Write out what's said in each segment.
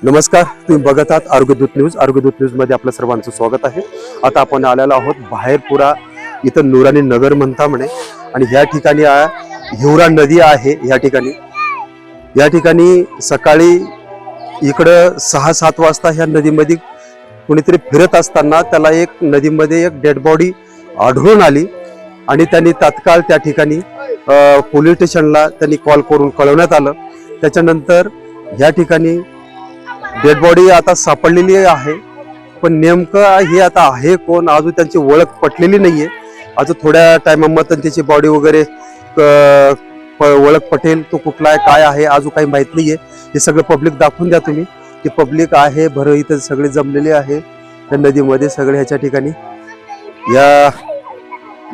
नमस्कार, तुम्ही बघत आहात आरोग्यदूत न्यूज. आरोग्यदूत न्यूज मध्ये आपलं सर्वांचं स्वागत आहे. आता आपण आलेलो आहोत बाहेरपुरा इथं नुरानी नगर म्हणता म्हणे आणि ह्या ठिकाणी हिवरा नदी आहे. या ठिकाणी सकाळी इकडं 6-7 वाजता ह्या नदीमध्ये कोणीतरी फिरत असताना त्याला एक नदीमध्ये एक डेड बॉडी आढळून आली आणि त्यांनी तात्काळ त्या ठिकाणी पोलीस स्टेशनला त्यांनी कॉल करून कळवण्यात आलं. त्याच्यानंतर ह्या ठिकाणी डेड बॉडी आता सापडलेली आहे, पण नेमकं हे आता आहे कोण अजून त्यांची ओळख पटलेली नाहीये. अजून थोड्या टायमामध्ये त्याची बॉडी वगैरे ओळख पटेल, तो कुठला आहे काय आहे अजून काही माहित नाहीये. हे सगळं पब्लिक दाखवून द्या तुम्ही की पब्लिक आहे भर इथं सगळे जमलेले आहे त्या नदीमध्ये सगळे ह्याच्या ठिकाणी या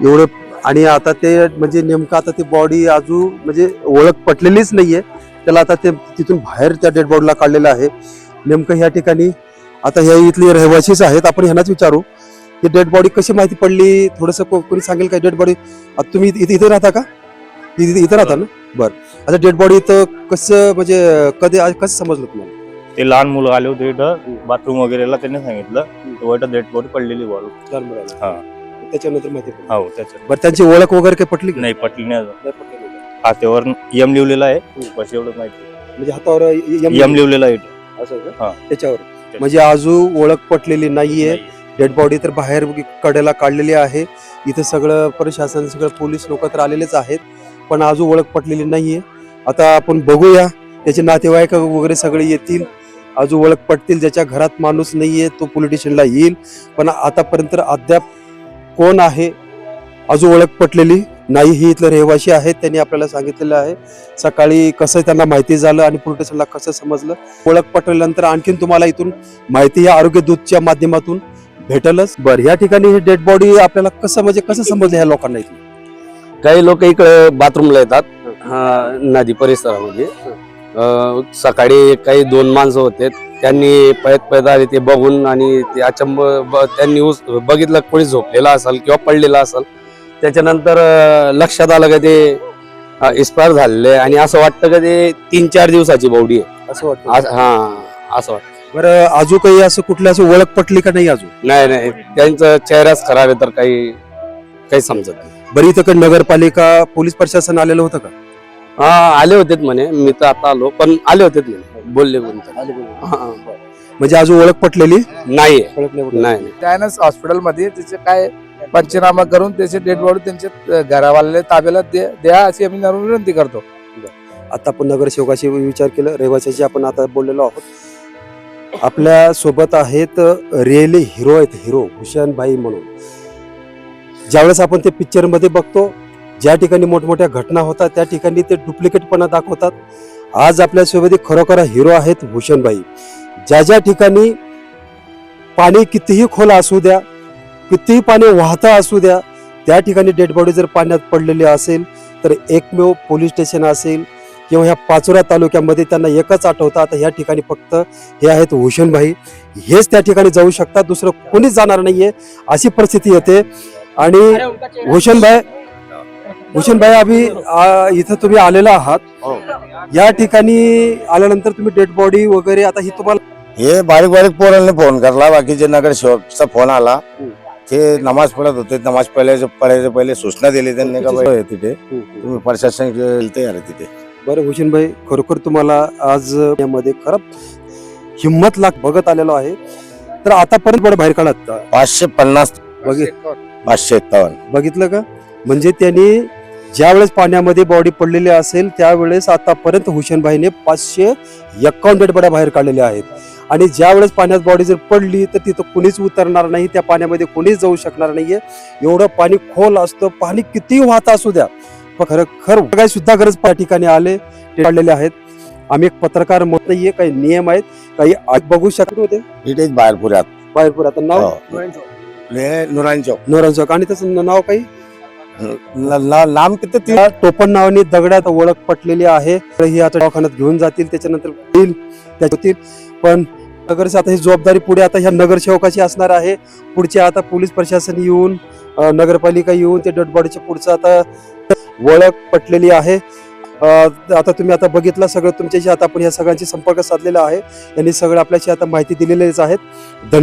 एवढं. आणि आता ते म्हणजे नेमकं आता ती बॉडी अजून म्हणजे ओळख पटलेलीच नाहीये त्याला. आता ते तिथून बाहेर त्या डेड बॉडीला काढलेलं आहे. नेमकं ह्या ठिकाणी आता ह्या इथले रहिवासीच आहेत, आपण ह्यांनाच विचारू ही डेड बॉडी कशी माहिती पडली. थोडंसं कोणी सांगेल का डेड बॉडी? आता तुम्ही इथे राहता का? इथे राहता ना? बरं. आता डेड बॉडी इथं कसं म्हणजे कसं समजलं तुम्हाला? ते लहान मुलं आले होते इथं बाथरूम वगैरेला, त्यांनी सांगितलं वाईट डेड बॉडी पडलेली बॉल. त्याच्यानंतर माहिती पडली. हो त्याच्यात. बरं, त्यांची ओळख वगैरे काही पटली? नाही पटली नाही अजून. हातावर यम लिहिलेला आहे, बस एवढं माहिती. म्हणजे हातावर यम लिहिलेला आहे असं का? त्याच्यावर म्हणजे अजून ओळख पटलेली नाहीये. डेड बॉडी तर बाहेर कडेला काढलेली आहे. इथं सगळं प्रशासन सगळं पोलीस लोक तर आलेलेच आहेत, पण अजून ओळख पटलेली नाहीये. आता आपण बघूया, त्याचे नातेवाईक वगैरे सगळे येतील, अजून ओळख पटतील. ज्याच्या घरात माणूस नाहीये तो पोलीस स्टेशनला येईल, पण आतापर्यंत अद्याप कोण आहे अजून ओळख पटलेली नाही. ही इथले रहिवासी आहेत, त्यांनी आपल्याला सांगितलेलं आहे सकाळी कसं त्यांना माहिती झालं आणि पोलीस स्टेशनला कसं समजलं. ओळख पटल्यानंतर आणखीन तुम्हाला इथून माहिती या आरोग्य दूतच्या माध्यमातून भेटलच. बरं, या ठिकाणी हे डेड बॉडी आपल्याला कसं म्हणजे कसं समजलं ह्या लोकांना? इथे काही लोक इकडे बाथरूमला येतात नदी परिसरामध्ये. सकाळी काही 2 माणसं होते, त्यांनी पळत आले ते बघून आणि ते अचंब त्यांनी बघितलं कोणी झोपलेला असेल किंवा पडलेला असेल. त्याच्यानंतर लक्षात आलं का ते एक्सपायर झालेले आणि असं वाटतं का ते 3-4 दिवसाची बॉडी आहे असं वाटतं. असं वाटतं. बरं, अजून काही असं कुठलं असं ओळख पटली का नाही अजून? नाही, त्यांचा चेहराच खराब आहे तर काही समजत नाही. बरं, इथं काही नगरपालिका पोलीस प्रशासन आलेलं होतं का? आले होते म्हणे, मी तर आता आलो, पण आले होते म्हणे, बोलले म्हणजे अजून ओळख पटलेली नाही. त्यानंच हॉस्पिटलमध्ये त्याचे काय पंचनामा करून त्याचे डेड बॉडी त्यांच्या घरावाल्या ताब्याला द्या अशी आम्ही विनंती करतो. आता आपण नगरसेवकाशी विचार केला, रहिवाशाशी आपण आता बोललेलो आहोत. आपल्या सोबत आहेत रिअली हिरो आहेत, हिरो हुसेनभाई म्हणून. ज्यावेळेस आपण ते पिक्चर मध्ये बघतो ज्या ठिकाणी मोठमोठ्या घटना होतात त्या ठिकाणी ते डुप्लिकेटपणा दाखवतात. आज आपल्या सोबत खरोखर हिरो आहेत हुसेनभाई. ज्या ठिकाणी पाणी कितीही खोल असू द्या, कितीही पाणी वाहतं असू द्या, त्या ठिकाणी डेड बॉडी जर पाण्यात पडलेली असेल तर एकमेव पोलीस स्टेशन असेल किंवा ह्या पाचोरा तालुक्यामध्ये त्यांना एकच आठवतं, आता ह्या ठिकाणी फक्त हे आहेत हुसेनभाई. हेच त्या ठिकाणी जाऊ शकतात, दुसरं कोणीच जाणार नाहीये अशी परिस्थिती येते. आणि हुसेनभाई अभि इथं तुम्ही आलेला आहात, या ठिकाणी आल्यानंतर तुम्ही डेड बॉडी वगैरे आता ही तुम्हाला हे बारीक पोरांनी फोन करला, बाकीचे नगरसेवकचा फोन आला. ते नमाज पढ़त होते, नमाज पढ़ायचे पहिले सूचना दिली त्यांनी का तिथे तुम्ही प्रशासन तयार आहे तिथे. बरं हुसेनभाई, खरोखर तुम्हाला आज यामध्ये खरंच हिम्मत लाग बघत आलेलो आहे. तर आतापर्यंत बाहेर काढत 550 551 बघितलं का? म्हणजे त्यांनी ज्या वेळेस पाण्यामध्ये बॉडी पडलेली असेल त्यावेळेस आतापर्यंत हुसेनभाईने 551 डेड बॉड्या बाहेर काढलेल्या आहेत. आणि ज्या वेळेस पाण्यात बॉडी जर पडली तर तिथं कुणीच उतरणार नाही, त्या पाण्यामध्ये कोणीच जाऊ शकणार नाहीये. एवढं पाणी खोल असतं, पाणी किती वाहत असू द्या, पण खरं सुद्धा गरज त्या ठिकाणी आले काढलेले आहेत. आम्ही एक पत्रकार मत नाहीये, काही नियम आहेत, काही बघू शकत होते. इथेच बाहेरपुरात नाव नुरानी चौक आणि त्याचं नाव काही लांब किती टोपण नावाने दगडात ओळख पटलेली आहे. ही आता दवाखान्यात घेऊन जातील, त्याच्यानंतर होईल. पण नगरसेवक आता ही जबाबदारी पुढे आता ह्या नगरसेवकाची असणार आहे. पुढचे आता पोलीस प्रशासन येऊन नगरपालिका येऊन ते डेड बॉडीच्या पुढचं आता ओळख पटलेली आहे. आता तुम्ही आता बघितलं सगळं तुमच्याशी आता आपण या सगळ्यांशी संपर्क साधलेला आहे. यांनी सगळं आपल्याशी आता माहिती दिलेलीच आहेत. धन्यवाद.